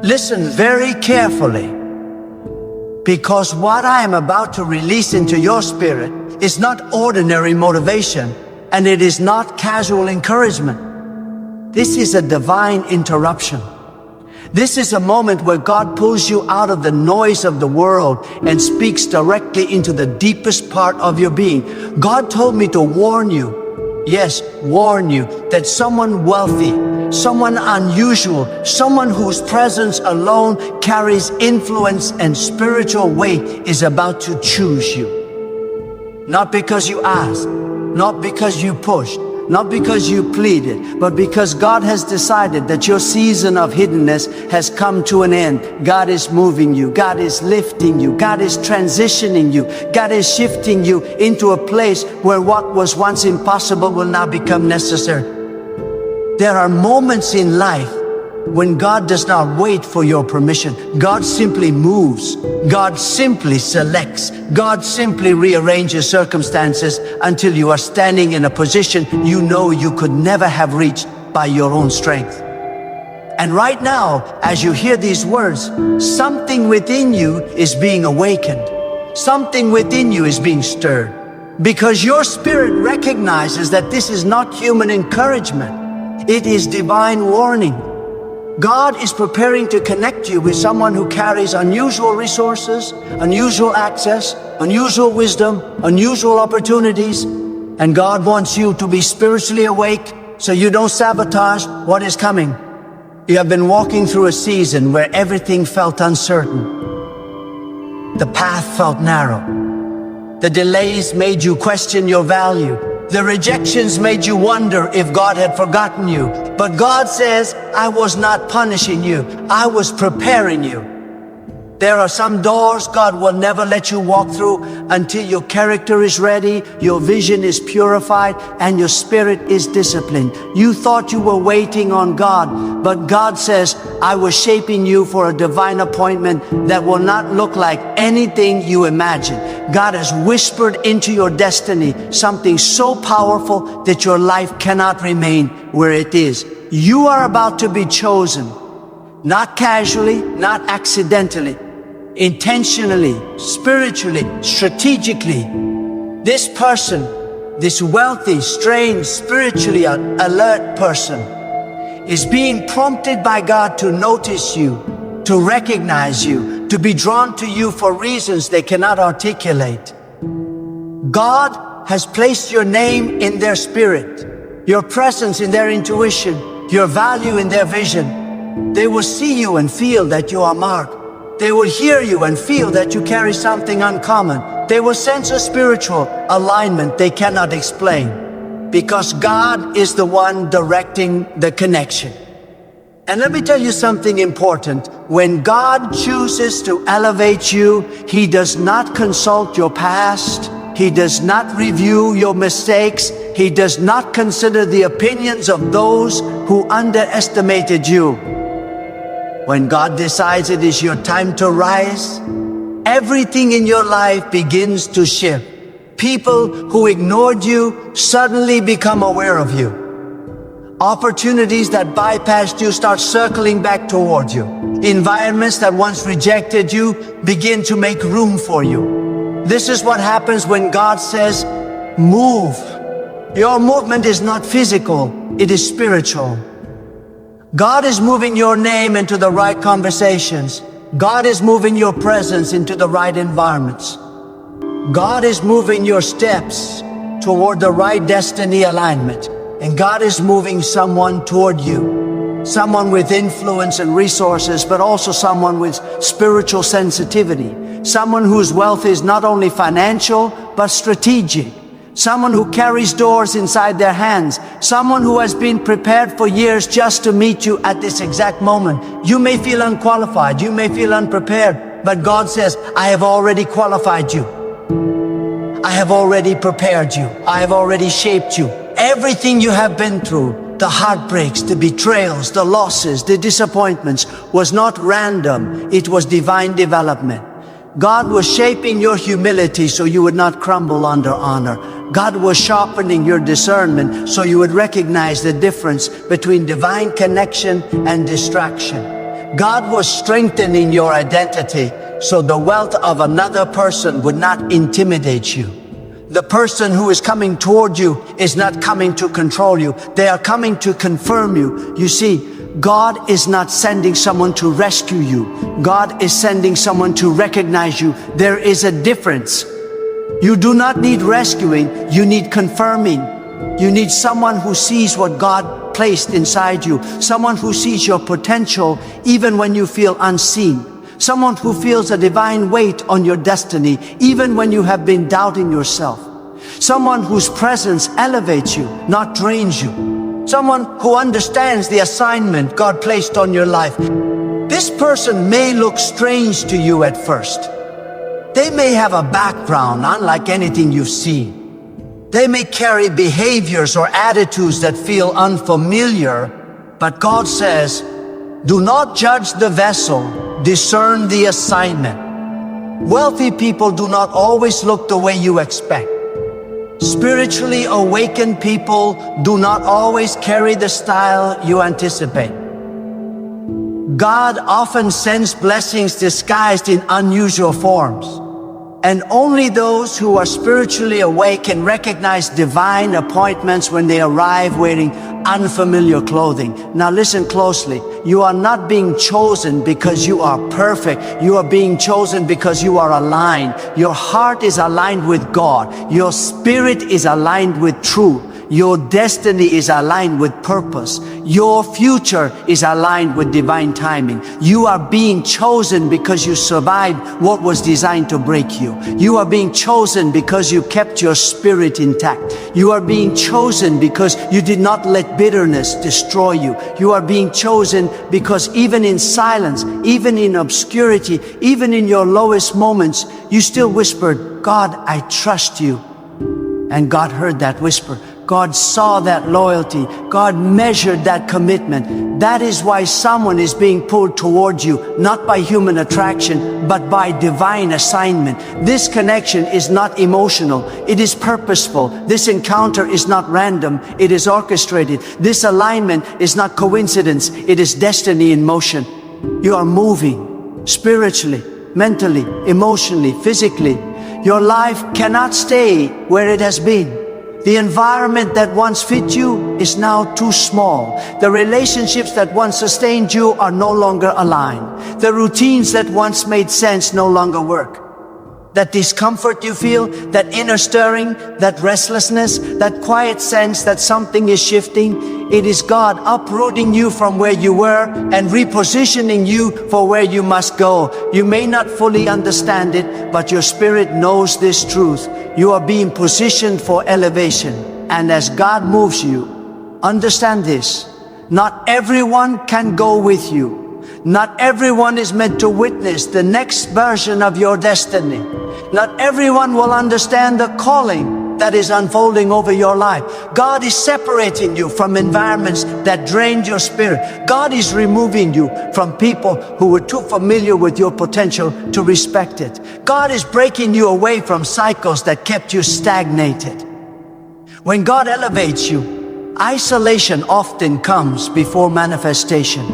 Listen very carefully, because what I am about to release into your spirit is not ordinary motivation, and it is not casual encouragement. This is a divine interruption. This is a moment where God pulls you out of the noise of the world and speaks directly into the deepest part of your being. God told me to warn you, yes, warn you, that someone wealthy, someone unusual, someone whose presence alone carries influence and spiritual weight is about to choose you. Not because you asked, not because you pushed, not because you pleaded, but because God has decided that your season of hiddenness has come to an end. God is moving you. God is lifting you. God is transitioning you. God is shifting you into a place where what was once impossible will now become necessary. There are moments in life when God does not wait for your permission. God simply moves. God simply selects. God simply rearranges circumstances until you are standing in a position you know you could never have reached by your own strength. And right now, as you hear these words, something within you is being awakened. Something within you is being stirred. Because your spirit recognizes that this is not human encouragement. It is divine warning. God is preparing to connect you with someone who carries unusual resources, unusual access, unusual wisdom, unusual opportunities. And God wants you to be spiritually awake so you don't sabotage what is coming. You have been walking through a season where everything felt uncertain. The path felt narrow. The delays made you question your value. The rejections made you wonder if God had forgotten you. But God says, I was not punishing you. I was preparing you. There are some doors God will never let you walk through until your character is ready, your vision is purified, and your spirit is disciplined. You thought you were waiting on God, but God says, I was shaping you for a divine appointment that will not look like anything you imagine. God has whispered into your destiny something so powerful that your life cannot remain where it is. You are about to be chosen, not casually, not accidentally, intentionally, spiritually, strategically. This person, this wealthy, strange, spiritually alert person is being prompted by God to notice you, to recognize you, to be drawn to you for reasons they cannot articulate. God has placed your name in their spirit, your presence in their intuition, your value in their vision. They will see you and feel that you are marked. They will hear you and feel that you carry something uncommon. They will sense a spiritual alignment they cannot explain, because God is the one directing the connection. And let me tell you something important. When God chooses to elevate you, He does not consult your past. He does not review your mistakes. He does not consider the opinions of those who underestimated you. When God decides it is your time to rise, everything in your life begins to shift. People who ignored you suddenly become aware of you. Opportunities that bypassed you start circling back toward you. Environments that once rejected you begin to make room for you. This is what happens when God says, move. Your movement is not physical, it is spiritual. God is moving your name into the right conversations. God is moving your presence into the right environments. God is moving your steps toward the right destiny alignment. And God is moving someone toward you. Someone with influence and resources, but also someone with spiritual sensitivity. Someone whose wealth is not only financial, but strategic. Someone who carries doors inside their hands. Someone who has been prepared for years just to meet you at this exact moment. You may feel unqualified, you may feel unprepared, but God says, I have already qualified you. I have already prepared you. I have already shaped you. Everything you have been through, the heartbreaks, the betrayals, the losses, the disappointments, was not random. It was divine development. God was shaping your humility so you would not crumble under honor. God was sharpening your discernment so you would recognize the difference between divine connection and distraction. God was strengthening your identity so the wealth of another person would not intimidate you. The person who is coming toward you is not coming to control you. They are coming to confirm you. You see, God is not sending someone to rescue you. God is sending someone to recognize you. There is a difference. You do not need rescuing, you need confirming. You need someone who sees what God placed inside you. Someone who sees your potential even when you feel unseen. Someone who feels a divine weight on your destiny even when you have been doubting yourself. Someone whose presence elevates you, not drains you. Someone who understands the assignment God placed on your life. This person may look strange to you at first. They may have a background unlike anything you've seen. They may carry behaviors or attitudes that feel unfamiliar, but God says, do not judge the vessel, discern the assignment. Wealthy people do not always look the way you expect. Spiritually awakened people do not always carry the style you anticipate. God often sends blessings disguised in unusual forms. And only those who are spiritually awake can recognize divine appointments when they arrive wearing unfamiliar clothing. Now listen closely. You are not being chosen because you are perfect. You are being chosen because you are aligned. Your heart is aligned with God. Your spirit is aligned with truth. Your destiny is aligned with purpose. Your future is aligned with divine timing. You are being chosen because you survived what was designed to break you. You are being chosen because you kept your spirit intact. You are being chosen because you did not let bitterness destroy you. You are being chosen because even in silence, even in obscurity, even in your lowest moments, you still whispered, God, I trust you. And God heard that whisper. God saw that loyalty. God measured that commitment. That is why someone is being pulled towards you, not by human attraction, but by divine assignment. This connection is not emotional. It is purposeful. This encounter is not random. It is orchestrated. This alignment is not coincidence. It is destiny in motion. You are moving spiritually, mentally, emotionally, physically. Your life cannot stay where it has been. The environment that once fit you is now too small. The relationships that once sustained you are no longer aligned. The routines that once made sense no longer work. That discomfort you feel, that inner stirring, that restlessness, that quiet sense that something is shifting, it is God uprooting you from where you were and repositioning you for where you must go. You may not fully understand it, but your spirit knows this truth. You are being positioned for elevation. And as God moves you, understand this. Not everyone can go with you. Not everyone is meant to witness the next version of your destiny. Not everyone will understand the calling that is unfolding over your life. God is separating you from environments that drained your spirit. God is removing you from people who were too familiar with your potential to respect it. God is breaking you away from cycles that kept you stagnated. When God elevates you, isolation often comes before manifestation.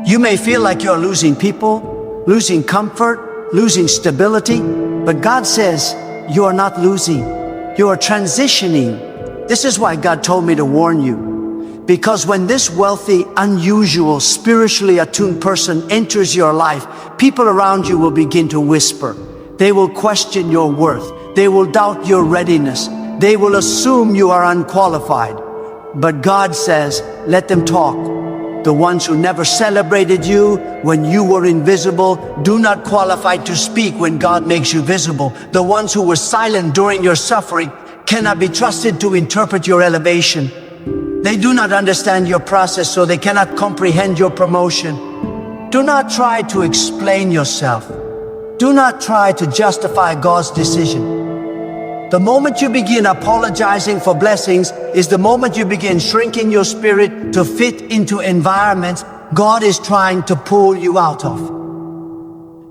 You may feel like you're losing people, losing comfort, losing stability, but God says you are not losing. You are transitioning. This is why God told me to warn you. Because when this wealthy, unusual, spiritually attuned person enters your life, people around you will begin to whisper. They will question your worth. They will doubt your readiness. They will assume you are unqualified. But God says, let them talk. The ones who never celebrated you when you were invisible do not qualify to speak when God makes you visible. The ones who were silent during your suffering cannot be trusted to interpret your elevation. They do not understand your process, so they cannot comprehend your promotion. Do not try to explain yourself. Do not try to justify God's decision. The moment you begin apologizing for blessings is the moment you begin shrinking your spirit to fit into environments God is trying to pull you out of.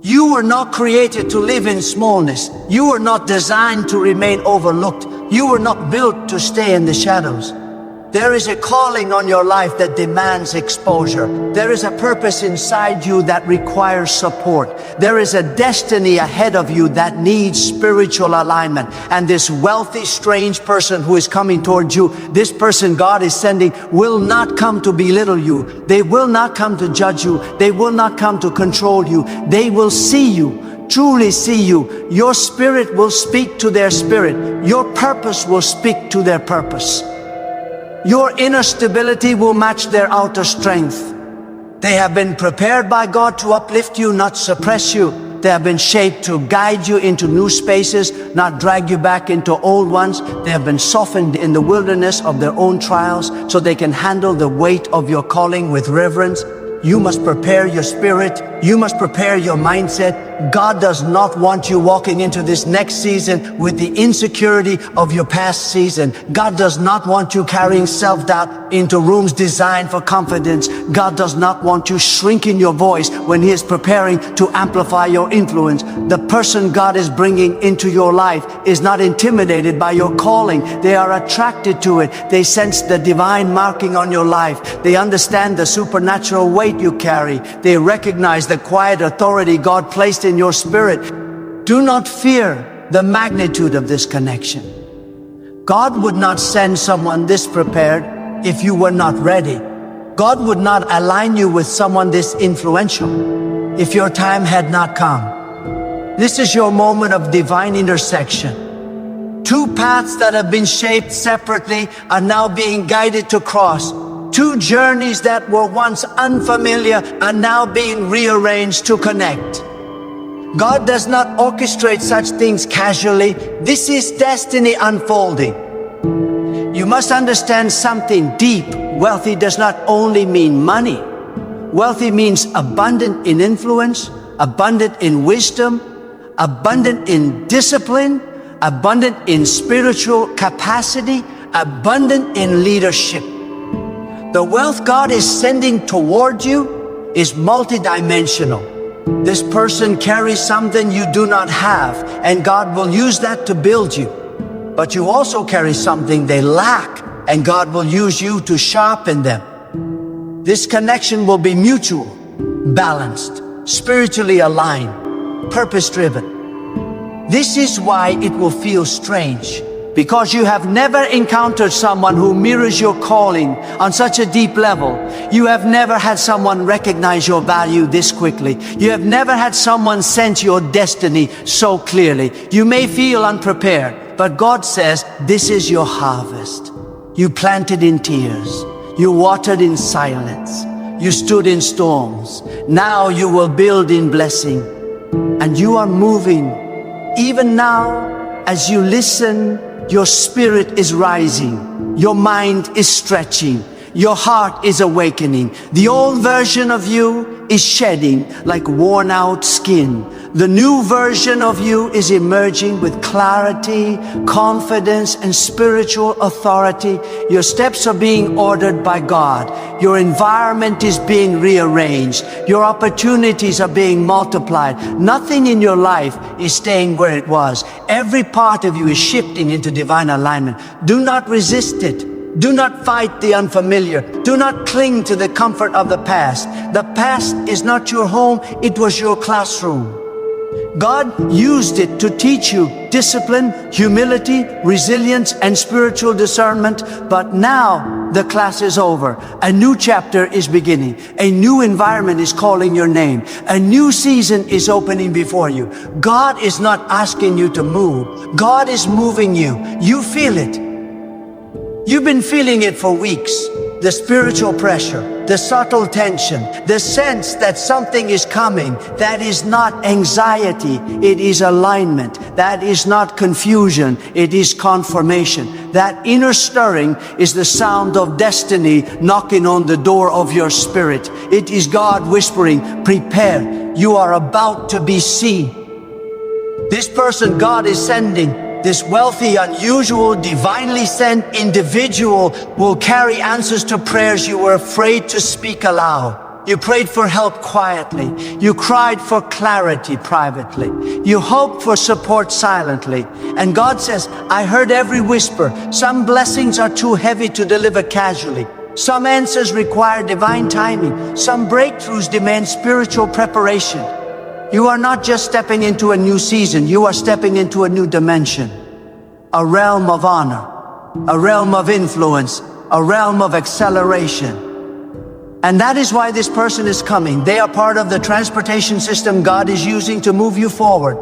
You were not created to live in smallness. You were not designed to remain overlooked. You were not built to stay in the shadows. There is a calling on your life that demands exposure. There is a purpose inside you that requires support. There is a destiny ahead of you that needs spiritual alignment. And this wealthy, strange person who is coming towards you, this person God is sending, will not come to belittle you. They will not come to judge you. They will not come to control you. They will see you, truly see you. Your spirit will speak to their spirit. Your purpose will speak to their purpose. Your inner stability will match their outer strength. They have been prepared by God to uplift you, not suppress you. They have been shaped to guide you into new spaces, not drag you back into old ones. They have been softened in the wilderness of their own trials so they can handle the weight of your calling with reverence. You must prepare your spirit. You must prepare your mindset. God does not want you walking into this next season with the insecurity of your past season. God does not want you carrying self-doubt into rooms designed for confidence. God does not want you shrinking your voice when He is preparing to amplify your influence. The person God is bringing into your life is not intimidated by your calling. They are attracted to it. They sense the divine marking on your life. They understand the supernatural weight you carry. They recognize the quiet authority God placed in your spirit. Do not fear the magnitude of this connection. God would not send someone this prepared if you were not ready. God would not align you with someone this influential if your time had not come. This is your moment of divine intersection. Two paths that have been shaped separately are now being guided to cross. Two journeys that were once unfamiliar are now being rearranged to connect. God does not orchestrate such things casually. This is destiny unfolding. You must understand something deep. Wealthy does not only mean money. Wealthy means abundant in influence, abundant in wisdom, abundant in discipline, abundant in spiritual capacity, abundant in leadership. The wealth God is sending toward you is multidimensional. This person carries something you do not have, and God will use that to build you. But you also carry something they lack, and God will use you to sharpen them. This connection will be mutual, balanced, spiritually aligned, purpose-driven. This is why it will feel strange, because you have never encountered someone who mirrors your calling on such a deep level. You have never had someone recognize your value this quickly. You have never had someone sense your destiny so clearly. You may feel unprepared, but God says, this is your harvest. You planted in tears. You watered in silence. You stood in storms. Now you will build in blessing. And you are moving. Even now, as you listen, your spirit is rising, your mind is stretching, your heart is awakening. The old version of you is shedding like worn out skin. The new version of you is emerging with clarity, confidence, and spiritual authority. Your steps are being ordered by God. Your environment is being rearranged. Your opportunities are being multiplied. Nothing in your life is staying where it was. Every part of you is shifting into divine alignment. Do not resist it. Do not fight the unfamiliar. Do not cling to the comfort of the past. The past is not your home, it was your classroom. God used it to teach you discipline, humility, resilience, and spiritual discernment. But now the class is over. A new chapter is beginning. A new environment is calling your name. A new season is opening before you. God is not asking you to move. God is moving you. You feel it. You've been feeling it for weeks. The spiritual pressure, the subtle tension, the sense that something is coming. That is not anxiety, it is alignment. That is not confusion, it is confirmation. That inner stirring is the sound of destiny knocking on the door of your spirit. It is God whispering, prepare, you are about to be seen. This person God is sending, this wealthy, unusual, divinely sent individual will carry answers to prayers you were afraid to speak aloud. You prayed for help quietly. You cried for clarity privately. You hoped for support silently. And God says, I heard every whisper. Some blessings are too heavy to deliver casually. Some answers require divine timing. Some breakthroughs demand spiritual preparation. You are not just stepping into a new season. You are stepping into a new dimension. A realm of honor. A realm of influence. A realm of acceleration. And that is why this person is coming. They are part of the transportation system God is using to move you forward.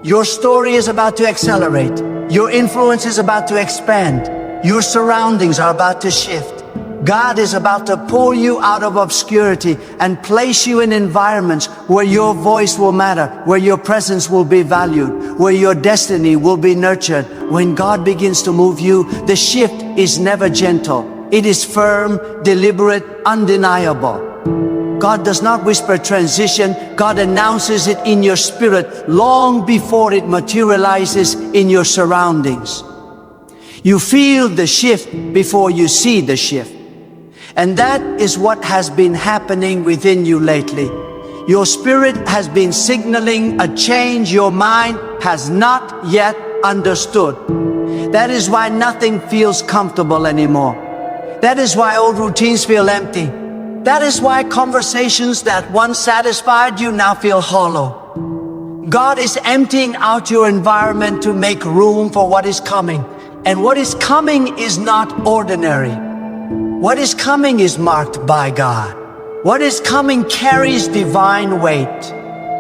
Your story is about to accelerate. Your influence is about to expand. Your surroundings are about to shift. God is about to pull you out of obscurity and place you in environments where your voice will matter, where your presence will be valued, where your destiny will be nurtured. When God begins to move you, the shift is never gentle. It is firm, deliberate, undeniable. God does not whisper transition. God announces it in your spirit long before it materializes in your surroundings. You feel the shift before you see the shift. And that is what has been happening within you lately. Your spirit has been signaling a change your mind has not yet understood. That is why nothing feels comfortable anymore. That is why old routines feel empty. That is why conversations that once satisfied you now feel hollow. God is emptying out your environment to make room for what is coming. And what is coming is not ordinary. What is coming is marked by God. What is coming carries divine weight.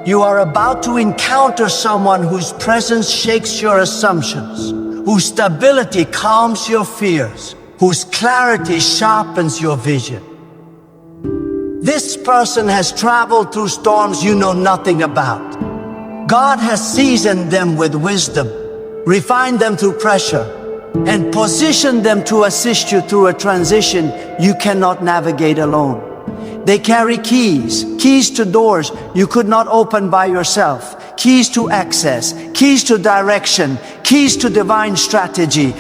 You are about to encounter someone whose presence shakes your assumptions, whose stability calms your fears, whose clarity sharpens your vision. This person has traveled through storms you know nothing about. God has seasoned them with wisdom, refined them through pressure, and positioned them to assist you through a transition you cannot navigate alone. They carry keys to doors you could not open by yourself, keys to access, keys to direction, keys to divine strategy.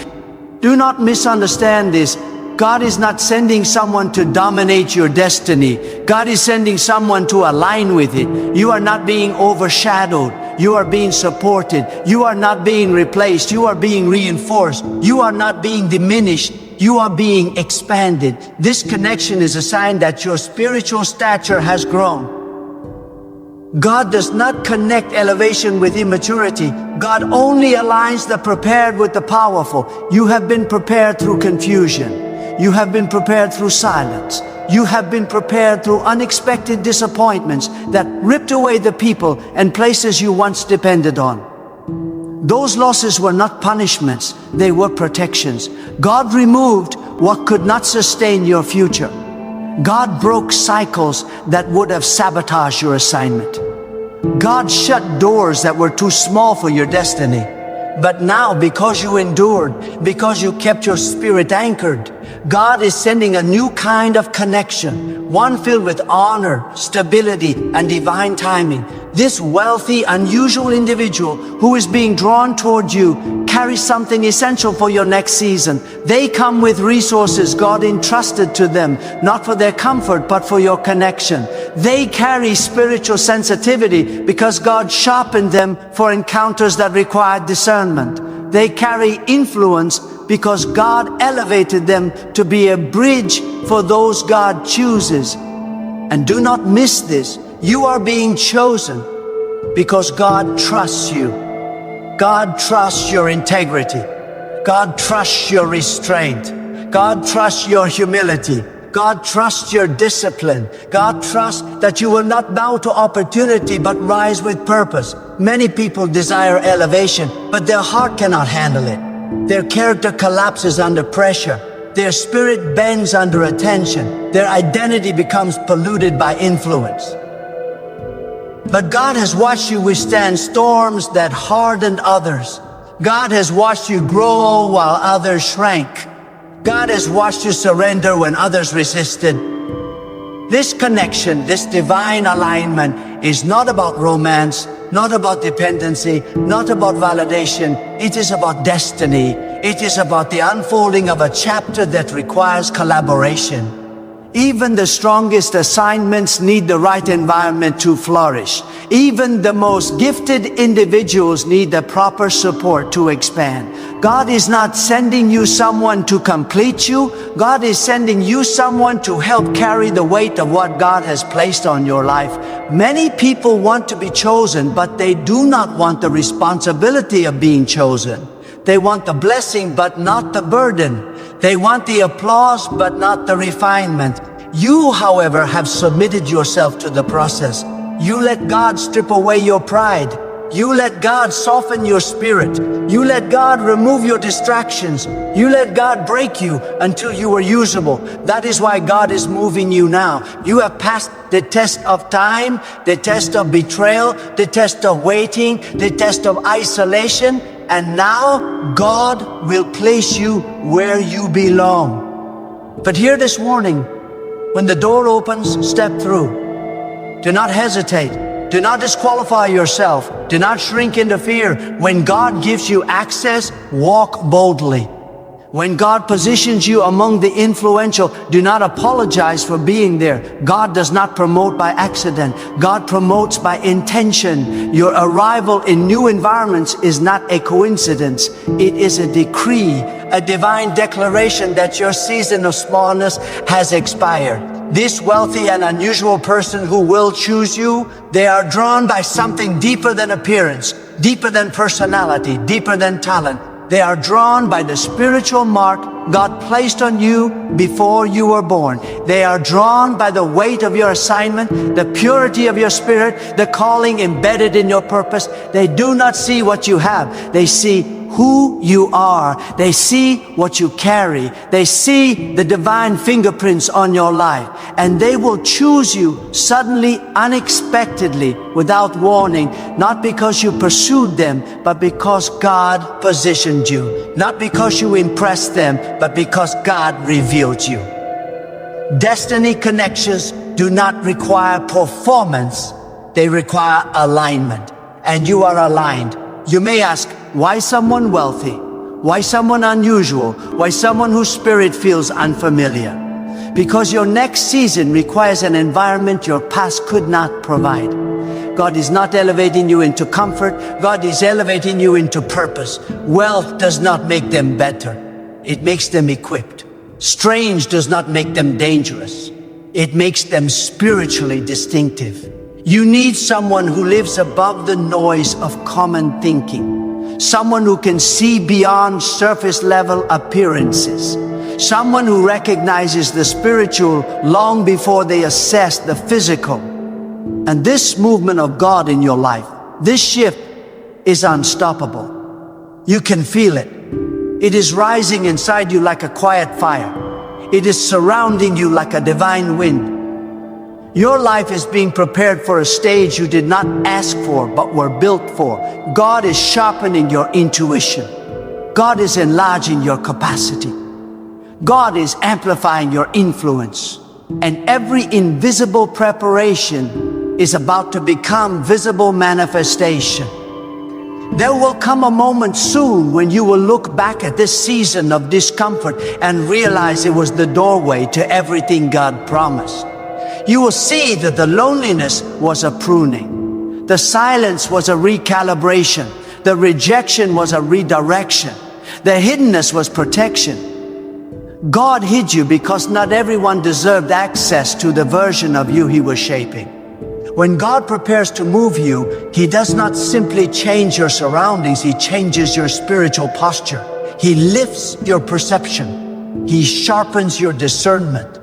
Do not misunderstand this. God is not sending someone to dominate your destiny. God is sending someone to align with it. You are not being overshadowed. You are being supported. You are not being replaced. You are being reinforced. You are not being diminished. You are being expanded. This connection is a sign that your spiritual stature has grown. God does not connect elevation with immaturity. God only aligns the prepared with the powerful. You have been prepared through confusion. You have been prepared through silence. You have been prepared through unexpected disappointments that ripped away the people and places you once depended on. Those losses were not punishments, they were protections. God removed what could not sustain your future. God broke cycles that would have sabotaged your assignment. God shut doors that were too small for your destiny. But now, because you endured, because you kept your spirit anchored, God is sending a new kind of connection, one filled with honor, stability, and divine timing. This wealthy, unusual individual who is being drawn toward you carries something essential for your next season. They come with resources God entrusted to them, not for their comfort, but for your connection. They carry spiritual sensitivity because God sharpened them for encounters that required discernment. They carry influence because God elevated them to be a bridge for those God chooses. And do not miss this. You are being chosen because God trusts you. God trusts your integrity. God trusts your restraint. God trusts your humility. God trusts your discipline. God trusts that you will not bow to opportunity but rise with purpose. Many people desire elevation, but their heart cannot handle it. Their character collapses under pressure. Their spirit bends under attention. Their identity becomes polluted by influence. But God has watched you withstand storms that hardened others. God has watched you grow while others shrank. God has watched you surrender when others resisted. This connection, this divine alignment is not about romance, not about dependency, not about validation. It is about destiny. It is about the unfolding of a chapter that requires collaboration. Even the strongest assignments need the right environment to flourish. Even the most gifted individuals need the proper support to expand. God is not sending you someone to complete you. God is sending you someone to help carry the weight of what God has placed on your life. Many people want to be chosen, but they do not want the responsibility of being chosen. They want the blessing, but not the burden. They want the applause, but not the refinement. You, however, have submitted yourself to the process. You let God strip away your pride. You let God soften your spirit. You let God remove your distractions. You let God break you until you are usable. That is why God is moving you now. You have passed the test of time, the test of betrayal, the test of waiting, the test of isolation, and now God will place you where you belong. But hear this warning. When the door opens, step through. Do not hesitate. Do not disqualify yourself. Do not shrink into fear. When God gives you access, walk boldly. When God positions you among the influential, do not apologize for being there. God does not promote by accident. God promotes by intention. Your arrival in new environments is not a coincidence. It is a decree, a divine declaration that your season of smallness has expired. This wealthy and unusual person who will choose you, they are drawn by something deeper than appearance, deeper than personality, deeper than talent. They are drawn by the spiritual mark God placed on you before you were born. They are drawn by the weight of your assignment, the purity of your spirit, the calling embedded in your purpose. They do not see what you have. They see who you are. They see what you carry. They see the divine fingerprints on your life. And they will choose you suddenly, unexpectedly, without warning, not because you pursued them, but because God positioned you. Not because you impressed them, but because God revealed you. Destiny connections do not require performance. They require alignment. And you are aligned. You may ask, why someone wealthy? Why someone unusual? Why someone whose spirit feels unfamiliar? Because your next season requires an environment your past could not provide. God is not elevating you into comfort. God is elevating you into purpose. Wealth does not make them better. It makes them equipped. Strange does not make them dangerous. It makes them spiritually distinctive. You need someone who lives above the noise of common thinking. Someone who can see beyond surface level appearances. Someone who recognizes the spiritual long before they assess the physical. And this movement of God in your life, this shift is unstoppable. You can feel it. It is rising inside you like a quiet fire. It is surrounding you like a divine wind. Your life is being prepared for a stage you did not ask for, but were built for. God is sharpening your intuition. God is enlarging your capacity. God is amplifying your influence. And every invisible preparation is about to become visible manifestation. There will come a moment soon when you will look back at this season of discomfort and realize it was the doorway to everything God promised. You will see that the loneliness was a pruning. The silence was a recalibration. The rejection was a redirection. The hiddenness was protection. God hid you because not everyone deserved access to the version of you He was shaping. When God prepares to move you, He does not simply change your surroundings, He changes your spiritual posture. He lifts your perception. He sharpens your discernment.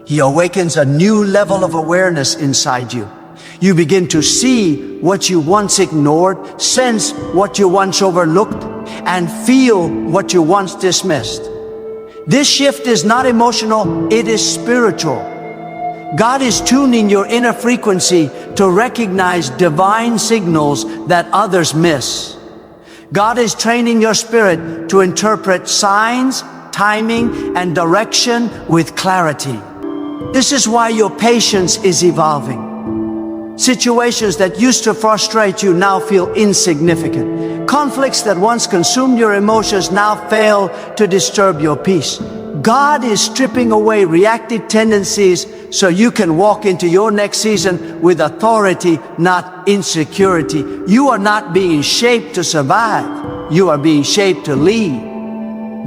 He awakens a new level of awareness inside you. You begin to see what you once ignored, sense what you once overlooked, and feel what you once dismissed. This shift is not emotional, it is spiritual. God is tuning your inner frequency to recognize divine signals that others miss. God is training your spirit to interpret signs, timing, and direction with clarity. This is why your patience is evolving. Situations that used to frustrate you now feel insignificant. Conflicts that once consumed your emotions now fail to disturb your peace. God is stripping away reactive tendencies so you can walk into your next season with authority, not insecurity. You are not being shaped to survive. You are being shaped to lead.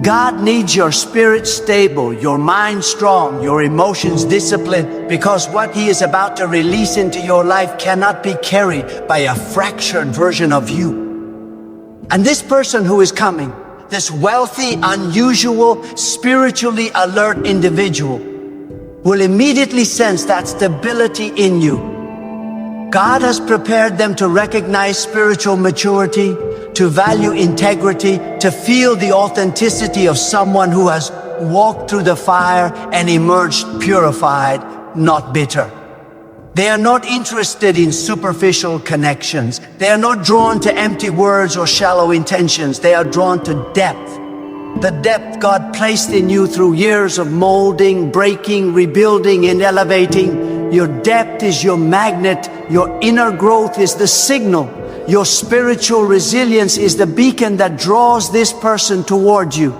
God needs your spirit stable, your mind strong, your emotions disciplined, because what He is about to release into your life cannot be carried by a fractured version of you. And this person who is coming, this wealthy, unusual, spiritually alert individual, will immediately sense that stability in you. God has prepared them to recognize spiritual maturity, to value integrity, to feel the authenticity of someone who has walked through the fire and emerged purified, not bitter. They are not interested in superficial connections. They are not drawn to empty words or shallow intentions. They are drawn to depth. The depth God placed in you through years of molding, breaking, rebuilding, and elevating. Your depth is your magnet. Your inner growth is the signal. Your spiritual resilience is the beacon that draws this person toward you.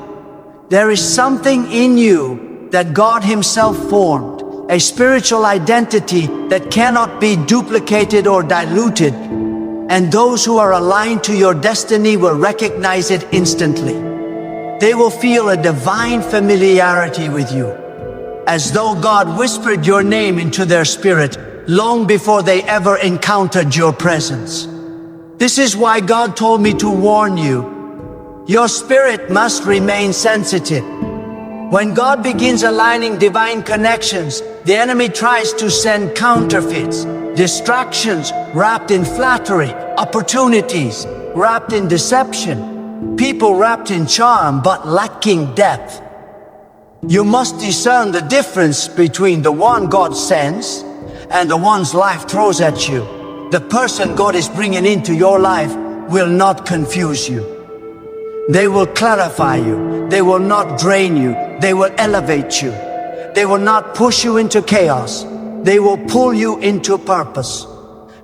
There is something in you that God Himself formed, a spiritual identity that cannot be duplicated or diluted. And those who are aligned to your destiny will recognize it instantly. They will feel a divine familiarity with you, as though God whispered your name into their spirit long before they ever encountered your presence. This is why God told me to warn you. Your spirit must remain sensitive. When God begins aligning divine connections, the enemy tries to send counterfeits, distractions wrapped in flattery, opportunities wrapped in deception, people wrapped in charm but lacking depth. You must discern the difference between the one God sends and the one's life throws at you. The person God is bringing into your life will not confuse you. They will clarify you. They will not drain you. They will elevate you. They will not push you into chaos. They will pull you into purpose.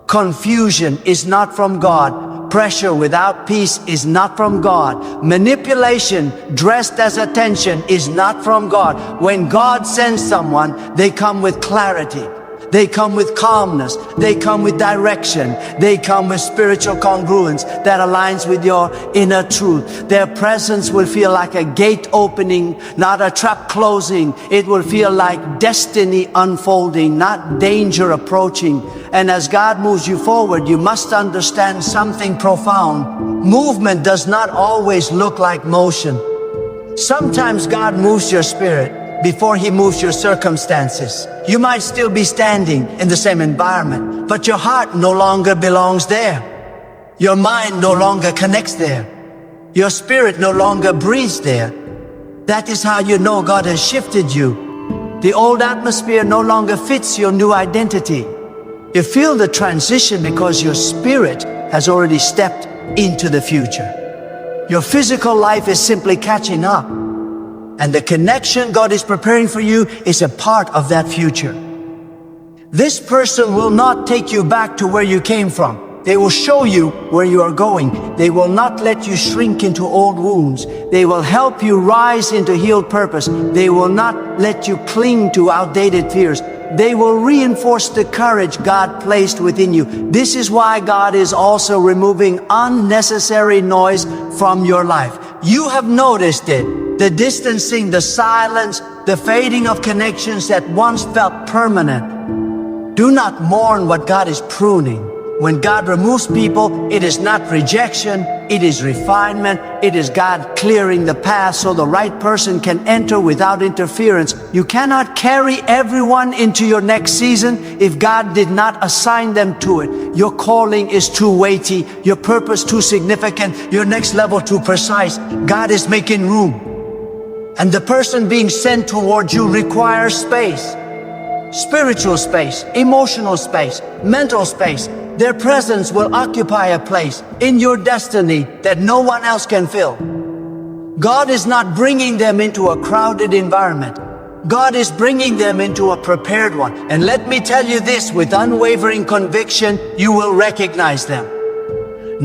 Confusion is not from God. Pressure without peace is not from God. Manipulation dressed as attention is not from God. When God sends someone, they come with clarity. They come with calmness. They come with direction. They come with spiritual congruence that aligns with your inner truth. Their presence will feel like a gate opening, not a trap closing. It will feel like destiny unfolding, not danger approaching. And as God moves you forward, you must understand something profound. Movement does not always look like motion. Sometimes God moves your spirit before He moves your circumstances. You might still be standing in the same environment, but your heart no longer belongs there. Your mind no longer connects there. Your spirit no longer breathes there. That is how you know God has shifted you. The old atmosphere no longer fits your new identity. You feel the transition because your spirit has already stepped into the future. Your physical life is simply catching up. And the connection God is preparing for you is a part of that future. This person will not take you back to where you came from. They will show you where you are going. They will not let you shrink into old wounds. They will help you rise into healed purpose. They will not let you cling to outdated fears. They will reinforce the courage God placed within you. This is why God is also removing unnecessary noise from your life. You have noticed it. The distancing, the silence, the fading of connections that once felt permanent. Do not mourn what God is pruning. When God removes people, it is not rejection, it is refinement. It is God clearing the path so the right person can enter without interference. You cannot carry everyone into your next season if God did not assign them to it. Your calling is too weighty, your purpose too significant, your next level too precise. God is making room. And the person being sent towards you requires space. Spiritual space, emotional space, mental space. Their presence will occupy a place in your destiny that no one else can fill. God is not bringing them into a crowded environment. God is bringing them into a prepared one. And let me tell you this with unwavering conviction, you will recognize them.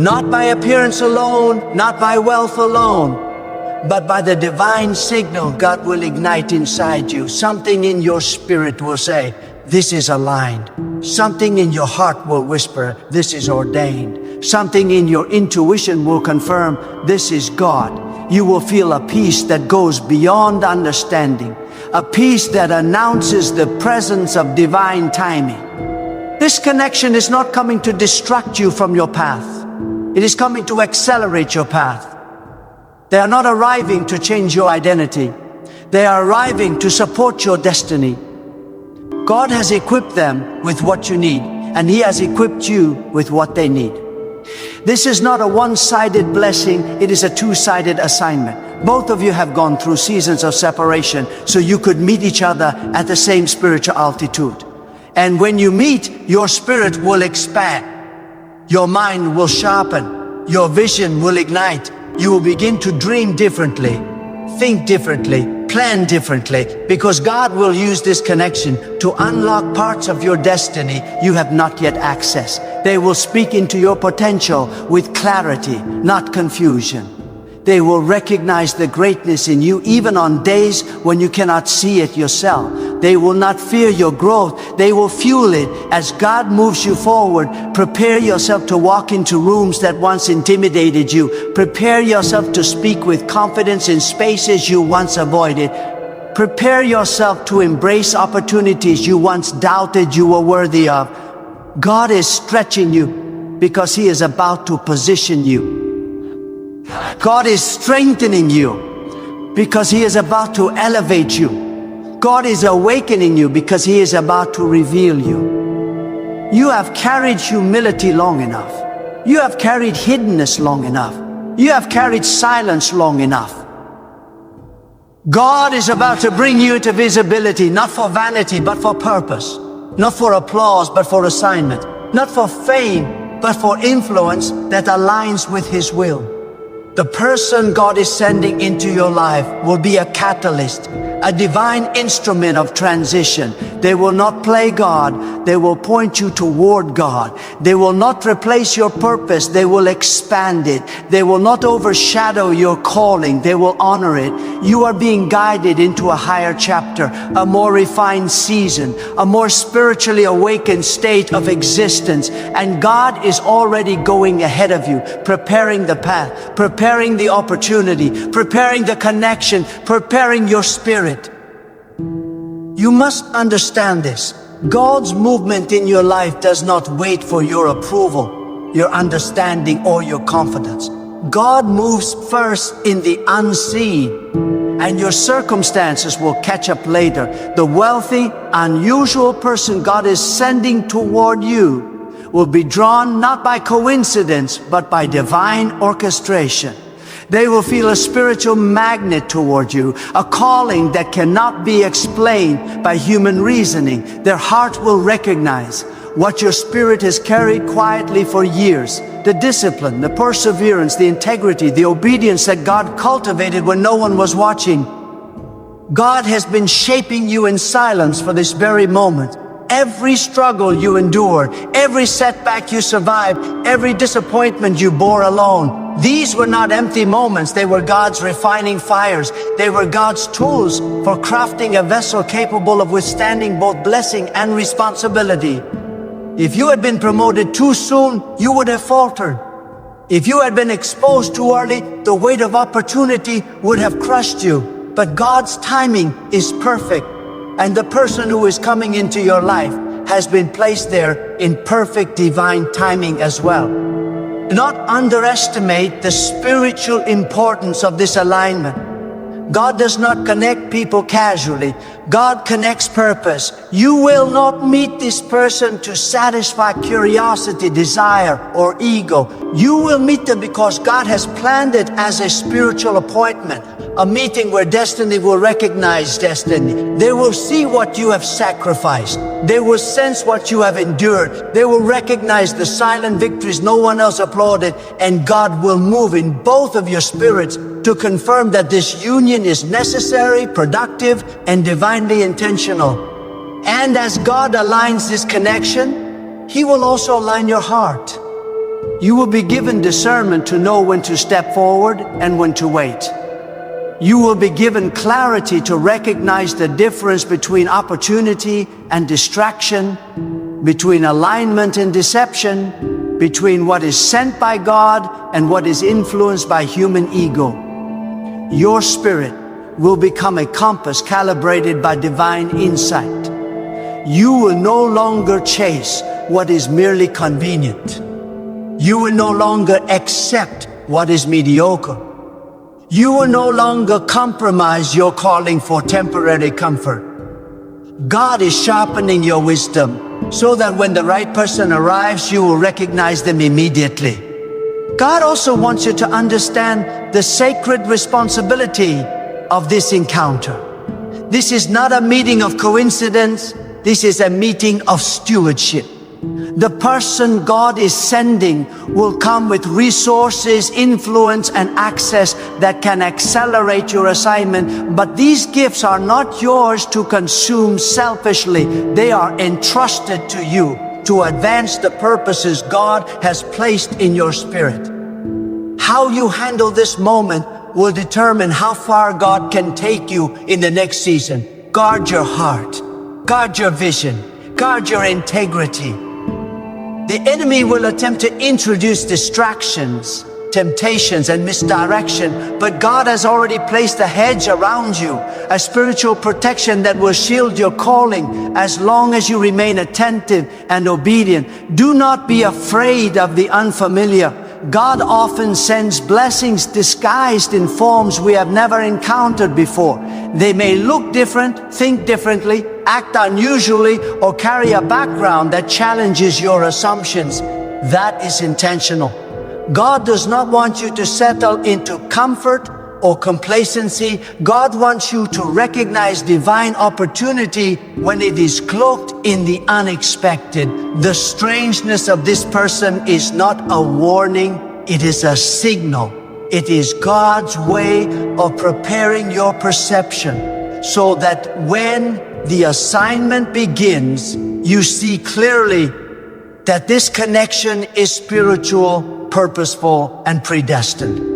Not by appearance alone, not by wealth alone, but by the divine signal God will ignite inside you. Something in your spirit will say, this is aligned. Something in your heart will whisper, this is ordained. Something in your intuition will confirm, this is God. You will feel a peace that goes beyond understanding, a peace that announces the presence of divine timing. This connection is not coming to distract you from your path. It is coming to accelerate your path. They are not arriving to change your identity. They are arriving to support your destiny. God has equipped them with what you need, and He has equipped you with what they need. This is not a one-sided blessing, it is a two-sided assignment. Both of you have gone through seasons of separation, so you could meet each other at the same spiritual altitude. And when you meet, your spirit will expand. Your mind will sharpen. Your vision will ignite. You will begin to dream differently, think differently, plan differently, because God will use this connection to unlock parts of your destiny you have not yet accessed. They will speak into your potential with clarity, not confusion. They will recognize the greatness in you even on days when you cannot see it yourself. They will not fear your growth. They will fuel it as God moves you forward. Prepare yourself to walk into rooms that once intimidated you. Prepare yourself to speak with confidence in spaces you once avoided. Prepare yourself to embrace opportunities you once doubted you were worthy of. God is stretching you because He is about to position you. God is strengthening you because He is about to elevate you. God is awakening you because He is about to reveal you. You have carried humility long enough. You have carried hiddenness long enough. You have carried silence long enough. God is about to bring you to visibility, not for vanity, but for purpose. Not for applause, but for assignment. Not for fame, but for influence that aligns with His will. The person God is sending into your life will be a catalyst, a divine instrument of transition. They will not play God, they will point you toward God. They will not replace your purpose, they will expand it. They will not overshadow your calling, they will honor it. You are being guided into a higher chapter, a more refined season, a more spiritually awakened state of existence. And God is already going ahead of you, preparing the path, preparing the opportunity, preparing the connection, preparing your spirit. You must understand this. God's movement in your life does not wait for your approval, your understanding, or your confidence. God moves first in the unseen, and your circumstances will catch up later. The wealthy, unusual person God is sending toward you will be drawn not by coincidence, but by divine orchestration. They will feel a spiritual magnet toward you, a calling that cannot be explained by human reasoning. Their heart will recognize what your spirit has carried quietly for years. The discipline, the perseverance, the integrity, the obedience that God cultivated when no one was watching. God has been shaping you in silence for this very moment. Every struggle you endured, every setback you survived, every disappointment you bore alone, these were not empty moments. They were God's refining fires. They were God's tools for crafting a vessel capable of withstanding both blessing and responsibility. If you had been promoted too soon, you would have faltered. If you had been exposed too early, the weight of opportunity would have crushed you. But God's timing is perfect. And the person who is coming into your life has been placed there in perfect divine timing as well. Do not underestimate the spiritual importance of this alignment. God does not connect people casually. God connects purpose. You will not meet this person to satisfy curiosity, desire, or ego. You will meet them because God has planned it as a spiritual appointment, a meeting where destiny will recognize destiny. They will see what you have sacrificed. They will sense what you have endured. They will recognize the silent victories no one else applauded, and God will move in both of your spirits to confirm that this union is necessary, productive, and divinely intentional. And as God aligns this connection, He will also align your heart. You will be given discernment to know when to step forward and when to wait. You will be given clarity to recognize the difference between opportunity and distraction, between alignment and deception, between what is sent by God and what is influenced by human ego. Your spirit will become a compass calibrated by divine insight. You will no longer chase what is merely convenient. You will no longer accept what is mediocre. You will no longer compromise your calling for temporary comfort. God is sharpening your wisdom so that when the right person arrives, you will recognize them immediately. God also wants you to understand the sacred responsibility of this encounter. This is not a meeting of coincidence. This is a meeting of stewardship. The person God is sending will come with resources, influence, and access that can accelerate your assignment. But these gifts are not yours to consume selfishly. They are entrusted to you to advance the purposes God has placed in your spirit. How you handle this moment will determine how far God can take you in the next season. Guard your heart, guard your vision, guard your integrity. The enemy will attempt to introduce distractions, temptations, and misdirection, but God has already placed a hedge around you, a spiritual protection that will shield your calling as long as you remain attentive and obedient. Do not be afraid of the unfamiliar. God often sends blessings disguised in forms we have never encountered before. They may look different, think differently, act unusually, or carry a background that challenges your assumptions. That is intentional. God does not want you to settle into comfort or complacency. God wants you to recognize divine opportunity when it is cloaked in the unexpected. The strangeness of this person is not a warning, it is a signal. It is God's way of preparing your perception so that when the assignment begins, you see clearly that this connection is spiritual, purposeful, and predestined.